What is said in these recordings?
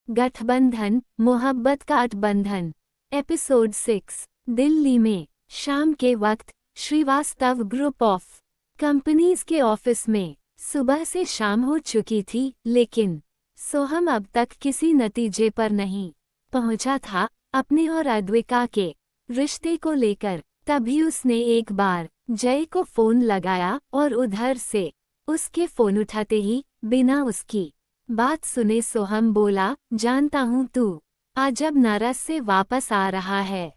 गठबंधन, मोहब्बत का अटबंधन। एपिसोड 6। दिल्ली में शाम के वक्त श्रीवास्तव ग्रुप ऑफ कंपनीज के ऑफिस में सुबह से शाम हो चुकी थी, लेकिन सोहम अब तक किसी नतीजे पर नहीं पहुंचा था अपने और अद्विका के रिश्ते को लेकर। तभी उसने एक बार जय को फोन लगाया और उधर से उसके फोन उठाते ही बिना उसकी बात सुने सोहम बोला, जानता हूँ तू आज अब नरस से वापस आ रहा है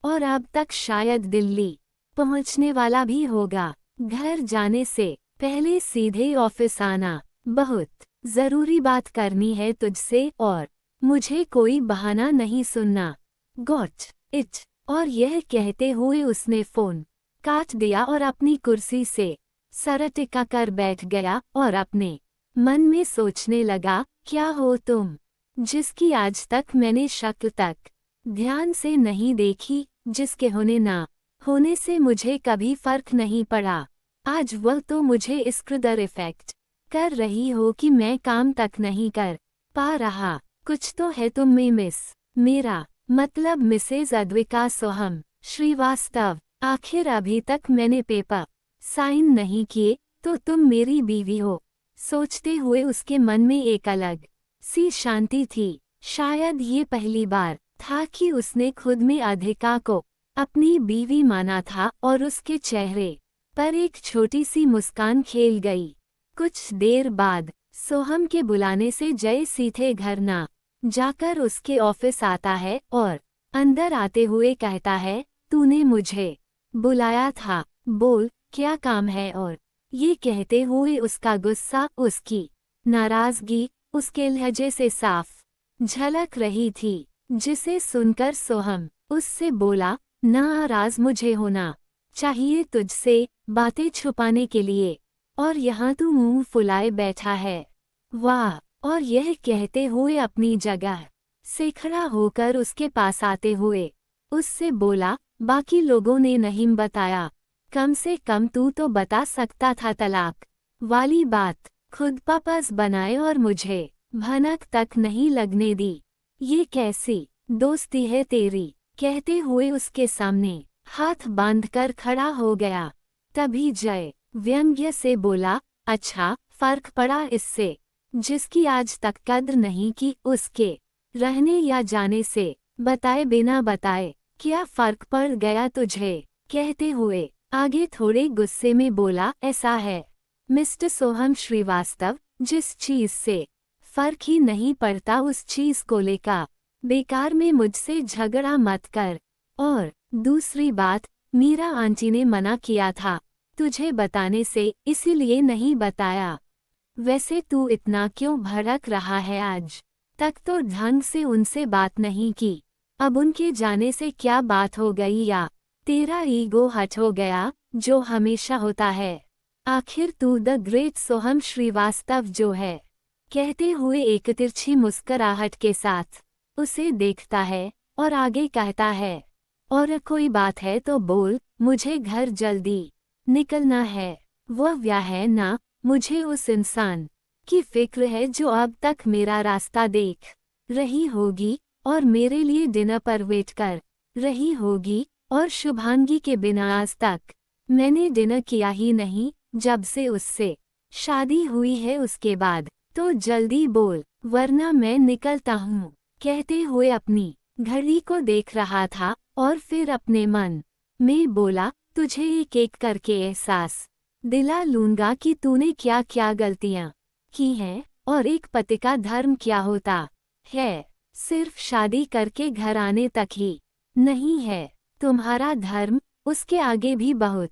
और अब तक शायद दिल्ली पहुँचने वाला भी होगा। घर जाने से पहले सीधे ऑफिस आना, बहुत जरूरी बात करनी है तुझसे और मुझे कोई बहाना नहीं सुनना। Got it. और यह कहते हुए उसने फोन काट दिया और अपनी कुर्सी से सर टिका कर बैठ गया और अपने मन में सोचने लगा, क्या हो तुम जिसकी आज तक मैंने शक्ल तक ध्यान से नहीं देखी, जिसके होने ना होने से मुझे कभी फर्क नहीं पड़ा। आज वह तो मुझे इस कदर इफेक्ट कर रही हो कि मैं काम तक नहीं कर पा रहा। कुछ तो है तुम में मिस। मेरा मतलब मिसेज अद्विका सोहम श्रीवास्तव। आखिर अभी तक मैंने पेपर साइन नहीं किए तो तुम मेरी बीवी हो। सोचते हुए उसके मन में एक अलग सी शांति थी। शायद ये पहली बार था कि उसने खुद में अद्विका को अपनी बीवी माना था और उसके चेहरे पर एक छोटी सी मुस्कान खेल गई। कुछ देर बाद सोहम के बुलाने से जय सीधे घर ना जाकर उसके ऑफिस आता है और अंदर आते हुए कहता है, तूने मुझे बुलाया था, बोल क्या काम है। और ये कहते हुए उसका गुस्सा, उसकी नाराजगी उसके लहजे से साफ झलक रही थी, जिसे सुनकर सोहम उससे बोला, नाराज मुझे होना चाहिए तुझसे बातें छुपाने के लिए, और यहाँ तू मुंह फुलाए बैठा है। वाह। और यह कहते हुए अपनी जगह से खड़ा होकर उसके पास आते हुए उससे बोला, बाकी लोगों ने नहीं बताया, कम से कम तू तो बता सकता था तलाक वाली बात। खुद पापस बनाए और मुझे भनक तक नहीं लगने दी। ये कैसी दोस्ती है तेरी। कहते हुए उसके सामने हाथ बांधकर खड़ा हो गया। तभी जय व्यंग्य से बोला, अच्छा फर्क पड़ा इससे जिसकी आज तक कद्र नहीं की, उसके रहने या जाने से बताए बिना बताए क्या फर्क पड़ गया तुझे। कहते हुए आगे थोड़े गुस्से में बोला, ऐसा है मिस्टर सोहम श्रीवास्तव, जिस चीज से फर्क ही नहीं पड़ता उस चीज को लेकर बेकार में मुझसे झगड़ा मत कर। और दूसरी बात, मीरा आंटी ने मना किया था तुझे बताने से, इसीलिए नहीं बताया। वैसे तू इतना क्यों भड़क रहा है, आज तक तो ढंग से उनसे बात नहीं की, अब उनके जाने से क्या बात हो गई, या तेरा ईगो हट हो गया जो हमेशा होता है। आखिर तू द ग्रेट सोहम श्रीवास्तव जो है। कहते हुए एक तिरछी मुस्कुराहट के साथ उसे देखता है और आगे कहता है, और कोई बात है तो बोल, मुझे घर जल्दी निकलना है। वह व्याह है ना, मुझे उस इंसान की फिक्र है जो अब तक मेरा रास्ता देख रही होगी और मेरे लिए डिनर पर वेट कर रही होगी, और शुभांगी के बिना आज तक मैंने डिनर किया ही नहीं जब से उससे शादी हुई है। उसके बाद तो जल्दी बोल वरना मैं निकलता हूँ। कहते हुए अपनी घड़ी को देख रहा था और फिर अपने मन में बोला, तुझे एक एक करके एहसास दिला लूंगा कि तूने क्या क्या गलतियां की हैं और एक पति का धर्म क्या होता है। सिर्फ शादी करके घर आने तक ही नहीं है तुम्हारा धर्म, उसके आगे भी बहुत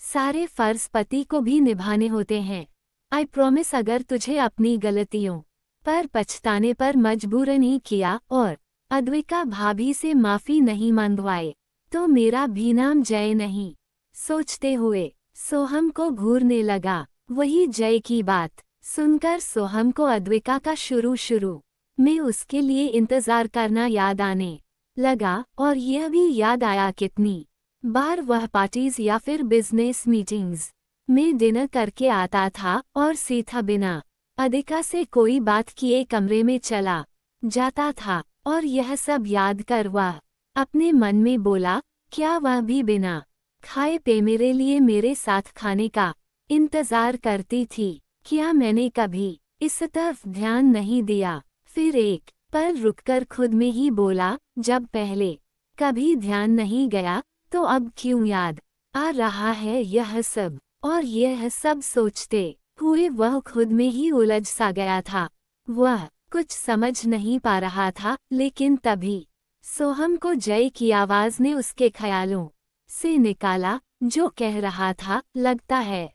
सारे फर्ज पति को भी निभाने होते हैं। आई प्रॉमिस, अगर तुझे अपनी गलतियों पर पछताने पर मजबूर नहीं किया और अद्विका भाभी से माफी नहीं मंगवाए तो मेरा भी नाम जय नहीं। सोचते हुए सोहम को घूरने लगा। वही जय की बात सुनकर सोहम को अद्विका का शुरू में उसके लिए इंतजार करना याद आने लगा, और यह भी याद आया कितनी बार वह पार्टीज या फिर बिजनेस मीटिंग्स में डिनर करके आता था और सीधा बिना अद्विका से कोई बात किए कमरे में चला जाता था, और यह सब याद कर वह अपने मन में बोला, क्या वह भी बिना खाए पे मेरे लिए मेरे साथ खाने का इंतजार करती थी। क्या मैंने कभी इस तरफ ध्यान नहीं दिया? फिर एक पल रुककर खुद में ही बोला, जब पहले कभी ध्यान नहीं गया तो अब क्यों याद आ रहा है यह सब? और यह सब सोचते हुए वह खुद में ही उलझ सा गया था। वह कुछ समझ नहीं पा रहा था, लेकिन तभी सोहम को जय की आवाज ने उसके ख्यालों से निकाला, जो कह रहा था, लगता है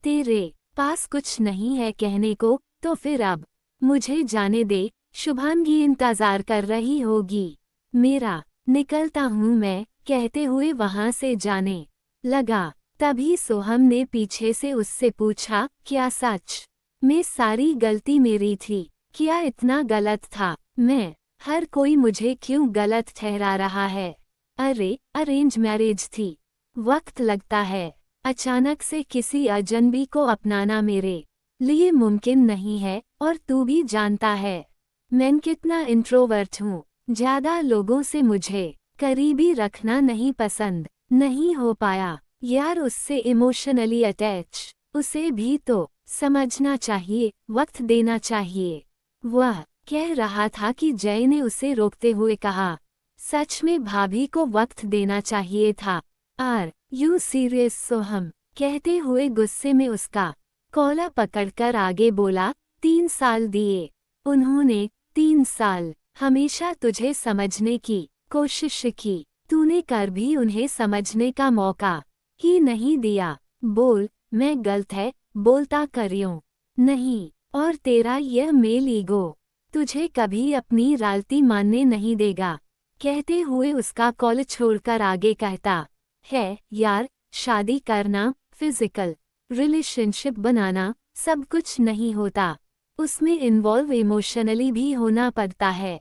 तेरे पास कुछ नहीं है कहने को, तो फिर अब मुझे जाने दे, शुभांगी इंतजार कर रही होगी मेरा, निकलता हूँ मैं, कहते हुए वहां से जाने लगा। तभी सोहम ने पीछे से उससे पूछा, क्या सच में सारी गलती मेरी थी? क्या इतना गलत था मैं? हर कोई मुझे क्यों गलत ठहरा रहा है? अरे अरेंज मैरिज थी। वक्त लगता है अचानक से किसी अजनबी को अपनाना मेरे लिए मुमकिन नहीं है, और तू भी जानता है मैं कितना इंट्रोवर्ट हूँ। ज्यादा लोगों से मुझे करीबी रखना नहीं पसंद नहीं हो पाया यार, उससे इमोशनली अटैच। उसे भी तो समझना चाहिए, वक्त देना चाहिए। वह कह रहा था कि जय ने उसे रोकते हुए कहा, सच में भाभी को वक्त देना चाहिए था। आर यू सीरियस सोहम? कहते हुए गुस्से में उसका कॉलर पकड़कर आगे बोला, 3 साल दिए उन्होंने, 3 साल हमेशा तुझे समझने की कोशिश की, तूने कर भी उन्हें समझने का मौका ही नहीं दिया। बोल, मैं गलत है? बोलता करियो नहीं, और तेरा यह मेल ईगो तुझे कभी अपनी रालती मानने नहीं देगा। कहते हुए उसका कॉल छोड़कर आगे कहता है, यार शादी करना, फिजिकल रिलेशनशिप बनाना सब कुछ नहीं होता, उसमें इन्वॉल्व इमोशनली भी होना पड़ता है।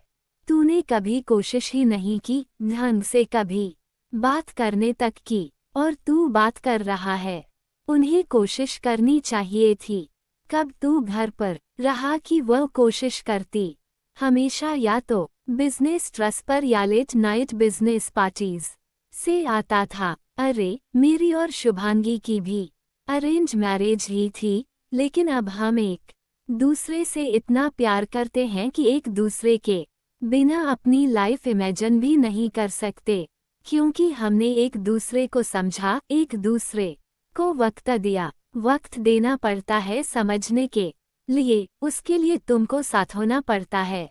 तूने कभी कोशिश ही नहीं की ढंग से कभी बात करने तक की, और तू बात कर रहा है। उन्हें कोशिश करनी चाहिए थी। कब तू घर पर रहा कि वह कोशिश करती? हमेशा या तो बिजनेस ट्रस्ट पर या लेट नाइट बिजनेस पार्टीज से आता था। अरे मेरी और शुभांगी की भी अरेंज मैरिज ही थी, लेकिन अब हम एक दूसरे से इतना प्यार करते हैं कि एक दूसरे के बिना अपनी लाइफ इमेजिन भी नहीं कर सकते, क्योंकि हमने एक दूसरे को समझा, एक दूसरे को वक्त दिया। वक्त देना पड़ता है समझने के लिए, उसके लिए तुमको साथ होना पड़ता है,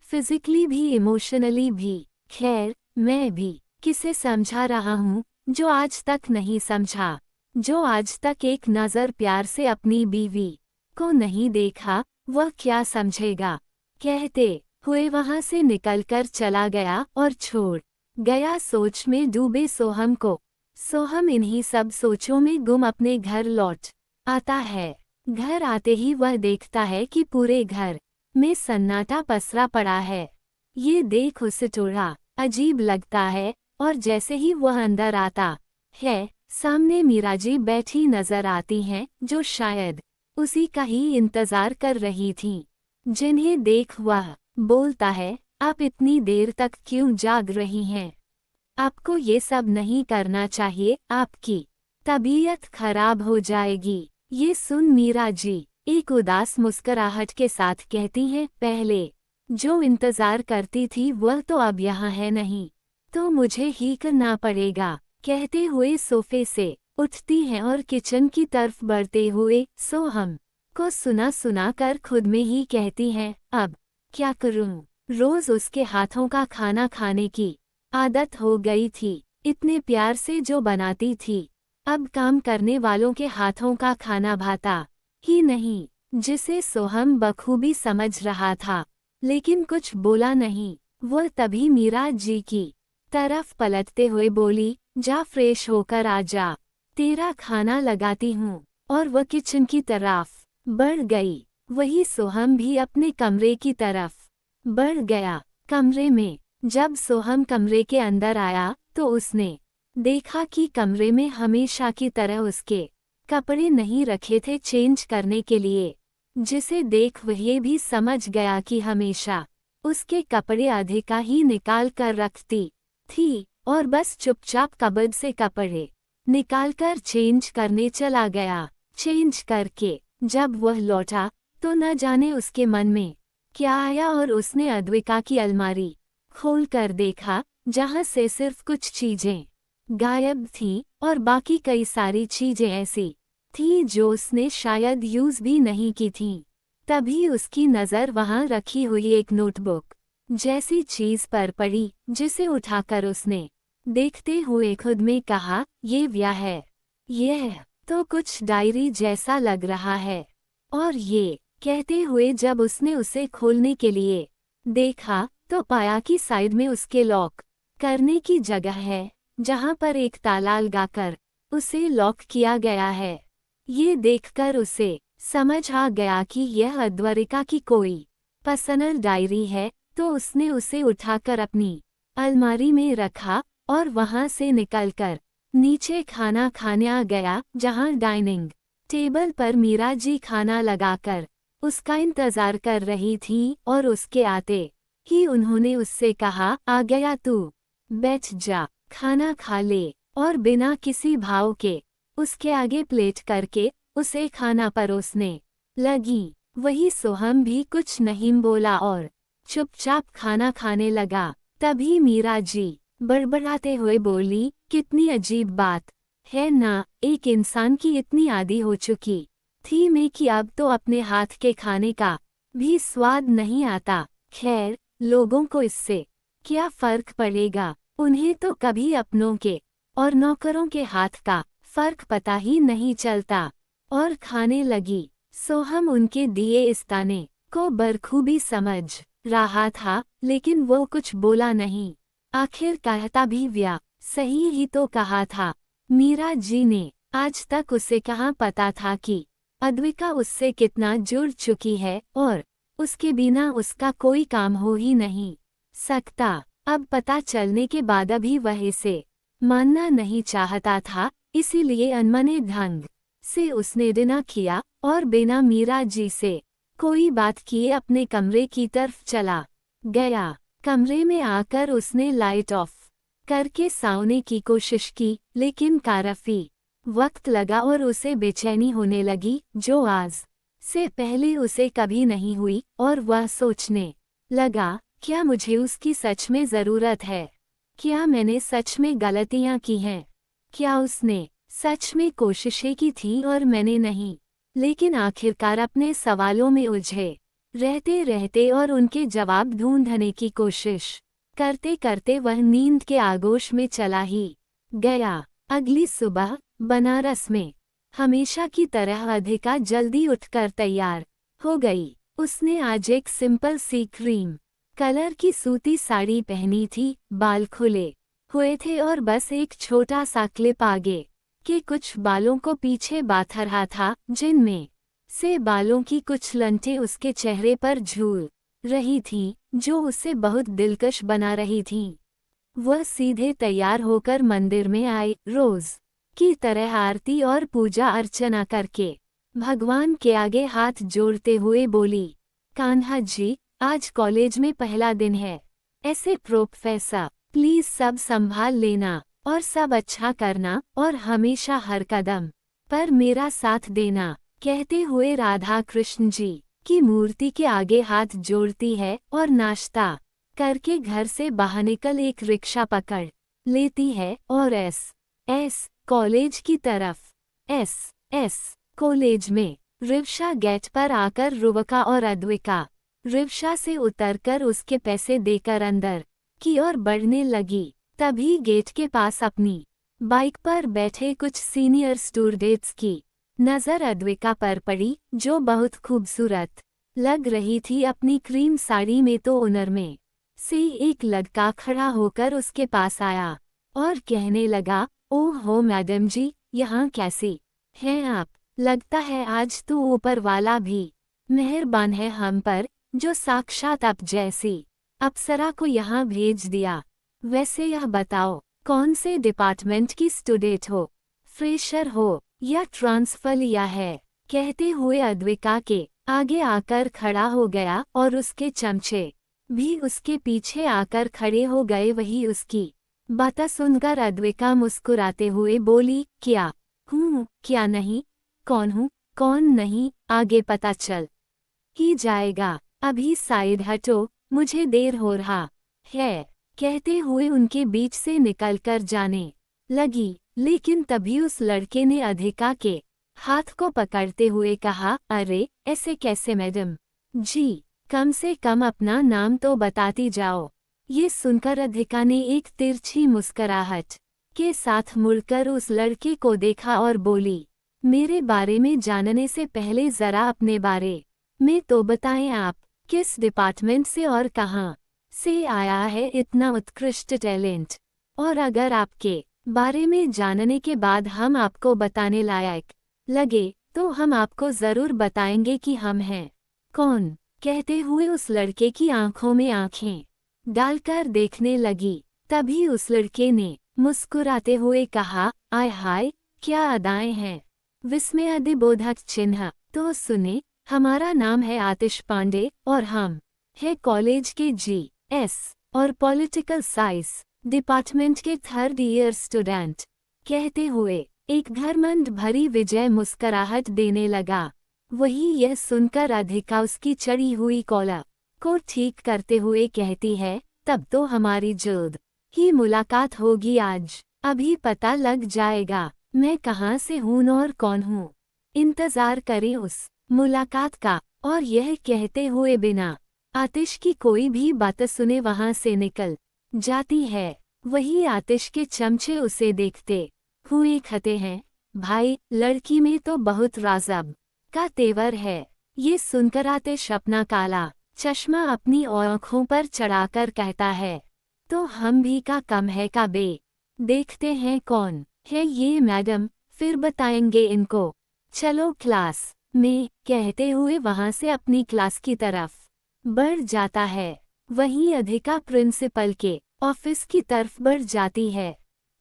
फिजिकली भी इमोशनली भी। खैर, मैं भी किसे समझा रहा हूँ जो आज तक नहीं समझा, जो आज तक एक नज़र प्यार से अपनी बीवी को नहीं देखा, वह क्या समझेगा? कहते हुए वहां से निकलकर चला गया और छोड़ गया सोच में डूबे सोहम को। सोहम इन्हीं सब सोचों में गुम अपने घर लौट आता है। घर आते ही वह देखता है कि पूरे घर में सन्नाटा पसरा पड़ा है। ये देख उसे थोड़ा अजीब लगता है, और जैसे ही वह अंदर आता है, सामने मीराजी बैठी नजर आती हैं, जो शायद उसी का ही इंतजार कर रही थीं। जिन्हें देख वह बोलता है, आप इतनी देर तक क्यों जाग रही हैं? आपको ये सब नहीं करना चाहिए, आपकी तबीयत खराब हो जाएगी। ये सुन मीरा जी एक उदास मुस्कुराहट के साथ कहती हैं, पहले जो इंतजार करती थी वह तो अब यहाँ है नहीं, तो मुझे ही करना पड़ेगा। कहते हुए सोफे से उठती हैं और किचन की तरफ बढ़ते हुए सोहम को सुना सुना कर खुद में ही कहती हैं, अब क्या करूं? रोज उसके हाथों का खाना खाने की आदत हो गई थी, इतने प्यार से जो बनाती थी, अब काम करने वालों के हाथों का खाना भाता ही नहीं, जिसे सोहम बखूबी समझ रहा था, लेकिन कुछ बोला नहीं। वह तभी मीरा जी की तरफ पलटते हुए बोली, जा फ्रेश होकर आ जा, तेरा खाना लगाती हूँ। और वह किचन की तरफ बढ़ गई। वही सोहम भी अपने कमरे की तरफ बढ़ गया। कमरे में जब सोहम कमरे के अंदर आया तो उसने देखा कि कमरे में हमेशा की तरह उसके कपड़े नहीं रखे थे चेंज करने के लिए, जिसे देख वह ये भी समझ गया कि हमेशा उसके कपड़े आधे का ही निकाल कर रखती थी और बस चुपचाप कबर्ड से कपड़े निकालकर चेंज करने चला गया। चेंज करके जब वह लौटा तो न जाने उसके मन में क्या आया और उसने अद्विका की अलमारी खोल कर देखा, जहां से सिर्फ कुछ चीजें गायब थीं और बाकी कई सारी चीजें ऐसी थीं जो उसने शायद यूज भी नहीं की थीं। तभी उसकी नज़र वहां रखी हुई एक नोटबुक जैसी चीज पर पड़ी, जिसे उठाकर उसने देखते हुए खुद में कहा, ये क्या है? यह तो कुछ डायरी जैसा लग रहा है। और ये कहते हुए जब उसने उसे खोलने के लिए देखा तो पाया कि साइड में उसके लॉक करने की जगह है, जहां पर एक ताला लगाकर उसे लॉक किया गया है। ये देखकर उसे समझ आ गया कि यह अद्विका की कोई पर्सनल डायरी है, तो उसने उसे उठाकर अपनी अलमारी में रखा और वहां से निकलकर नीचे खाना खाने आ गया, जहां डाइनिंग टेबल पर मीरा जी खाना लगाकर उसका इंतजार कर रही थी और उसके आते ही उन्होंने उससे कहा, आ गया तू, बैठ जा, खाना खा ले। और बिना किसी भाव के उसके आगे प्लेट करके उसे खाना परोसने लगी। वही सोहम भी कुछ नहीं बोला और चुपचाप खाना खाने लगा। तभी मीरा जी बड़बड़ाते हुए बोली, कितनी अजीब बात है ना, एक इंसान की इतनी आदी हो चुकी थी मैं कि अब तो अपने हाथ के खाने का भी स्वाद नहीं आता। खैर, लोगों को इससे क्या फर्क पड़ेगा, उन्हें तो कभी अपनों के और नौकरों के हाथ का फर्क पता ही नहीं चलता। और खाने लगी। सोहम उनके दिए इस ताने को बखूबी समझ रहा था, लेकिन वो कुछ बोला नहीं। आखिर कहता भी व्या सही ही तो कहा था। मीरा जी ने आज तक उसे कहाँ पता था कि अद्विका उससे कितना जुड़ चुकी है और उसके बिना उसका कोई काम हो ही नहीं सकता। अब पता चलने के बाद भी वह इसे मानना नहीं चाहता था, इसीलिए अनमने ढंग से उसने डिनर किया और बिना मीरा जी से कोई बात किए अपने कमरे की तरफ चला गया। कमरे में आकर उसने लाइट ऑफ करके सोने की कोशिश की, लेकिन काफी वक्त लगा और उसे बेचैनी होने लगी, जो आज से पहले उसे कभी नहीं हुई। और वह सोचने लगा, क्या मुझे उसकी सच में ज़रूरत है? क्या मैंने सच में गलतियां की हैं? क्या उसने सच में कोशिशें की थी और मैंने नहीं? लेकिन आखिरकार अपने सवालों में उलझे रहते रहते और उनके जवाब ढूंढने की कोशिश करते करते वह नींद के आगोश में चला ही गया। अगली सुबह बनारस में हमेशा की तरह अद्विका जल्दी उठकर तैयार हो गई। उसने आज एक सिंपल सी क्रीम कलर की सूती साड़ी पहनी थी, बाल खुले हुए थे और बस एक छोटा सा क्लिप आगे के कुछ बालों को पीछे बांध रहा था, जिनमें से बालों की कुछ लंटें उसके चेहरे पर झूल रही थीं, जो उसे बहुत दिलकश बना रही थीं। वह सीधे तैयार होकर मंदिर में आई, रोज की तरह आरती और पूजा अर्चना करके भगवान के आगे हाथ जोड़ते हुए बोली, कान्हा जी, आज कॉलेज में पहला दिन है, ऐसे प्रोफेसर प्लीज सब संभाल लेना और सब अच्छा करना और हमेशा हर कदम पर मेरा साथ देना, कहते हुए राधा कृष्ण जी की मूर्ति के आगे हाथ जोड़ती है और नाश्ता करके घर से बाहर निकल एक रिक्शा पकड़ लेती है और एस कॉलेज की तरफ एस कॉलेज में रिक्शा गेट पर आकर रुवका और अद्विका रिक्शा से उतरकर उसके पैसे देकर अंदर की ओर बढ़ने लगी। तभी गेट के पास अपनी बाइक पर बैठे कुछ सीनियर स्टूडेंट्स की नज़र अद्विका पर पड़ी, जो बहुत खूबसूरत लग रही थी अपनी क्रीम साड़ी में। तो ओनर में से एक लड़का खड़ा होकर उसके पास आया और कहने लगा, ओह हो मैडम जी, यहाँ कैसी हैं आप? लगता है आज तो ऊपर वाला भी मेहरबान है हम पर, जो साक्षात आप जैसी अप्सरा को यहाँ भेज दिया। वैसे यह बताओ, कौन से डिपार्टमेंट की स्टूडेंट हो? फ्रेशर हो या ट्रांसफर लिया है? कहते हुए अद्विका के आगे आकर खड़ा हो गया और उसके चमचे भी उसके पीछे आकर खड़े हो गए। वही उसकी बातें सुनकर अद्विका मुस्कुराते हुए बोली, क्या हूँ क्या नहीं, कौन हूँ कौन नहीं, आगे पता चल ही जाएगा। अभी साइड हटो, मुझे देर हो रहा है, कहते हुए उनके बीच से निकलकर जाने लगी। लेकिन तभी उस लड़के ने अधिका के हाथ को पकड़ते हुए कहा, अरे ऐसे कैसे मैडम जी, कम से कम अपना नाम तो बताती जाओ। ये सुनकर अधिका ने एक तिरछी मुस्कुराहट के साथ मुड़कर उस लड़के को देखा और बोली, मेरे बारे में जानने से पहले जरा अपने बारे में तो बताएं, आप किस डिपार्टमेंट से और कहाँ से आया है इतना उत्कृष्ट टैलेंट। और अगर आपके बारे में जानने के बाद हम आपको बताने लायक लगे तो हम आपको ज़रूर बताएंगे कि हम हैं कौन। कहते हुए उस लड़के की आंखों में आंखें डालकर देखने लगी। तभी उस लड़के ने मुस्कुराते हुए कहा, आय हाय क्या अदाएं हैं, विस्मयादिबोधक चिन्ह। तो सुने, हमारा नाम है आतिश पांडे और हम है कॉलेज के GS और पॉलिटिकल साइंस डिपार्टमेंट के 3rd ईयर स्टूडेंट। कहते हुए एक घमंड भरी विजय मुस्कुराहट देने लगा। वही यह सुनकर अधिका उसकी चढ़ी हुई कॉलर को ठीक करते हुए कहती है, तब तो हमारी जल्द ही मुलाकात होगी आज, अभी पता लग जाएगा मैं कहाँ से हूँ और कौन हूँ। इंतजार करें उस मुलाकात का। और यह कहते हुए बिना आतिश की कोई भी बात सुने वहां से निकल जाती है। वही आतिश के चमचे उसे देखते हुए कहते हैं, भाई लड़की में तो बहुत राज़ब का तेवर है। ये सुनकर आतिश अपना काला चश्मा अपनी आँखों पर चढ़ाकर कहता है, तो हम भी का कम है का बे, देखते हैं कौन है ये मैडम, फिर बताएंगे इनको, चलो क्लास में। कहते हुए वहां से अपनी क्लास की तरफ बढ़ जाता है। वहीं अधिका प्रिंसिपल के ऑफिस की तरफ बढ़ जाती है।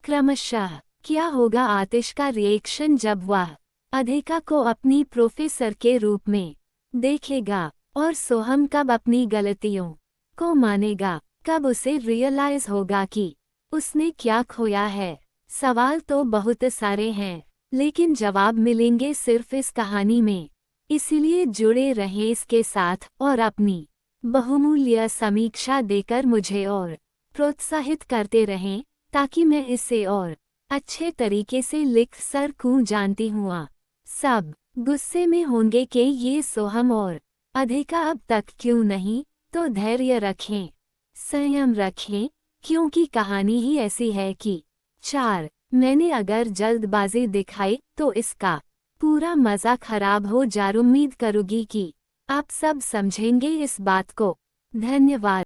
क्रमशः क्या होगा आतिश का रिएक्शन जब वह अधिका को अपनी प्रोफेसर के रूप में देखेगा, और सोहम कब अपनी गलतियों को मानेगा, कब उसे रियलाइज होगा कि उसने क्या खोया है। सवाल तो बहुत सारे हैं, लेकिन जवाब मिलेंगे सिर्फ इस कहानी में। इसीलिए जुड़े रहें इसके साथ और अपनी बहुमूल्य समीक्षा देकर मुझे और प्रोत्साहित करते रहें, ताकि मैं इसे और अच्छे तरीके से लिख सकूं। जानती हूँ सब गुस्से में होंगे कि ये सोहम और अधिका अब तक क्यों नहीं, तो धैर्य रखें, संयम रखें, क्योंकि कहानी ही ऐसी है कि 4 मैंने अगर जल्दबाजी दिखाई तो इसका पूरा मज़ा खराब हो जा। उम्मीद करूंगी कि आप सब समझेंगे इस बात को। धन्यवाद।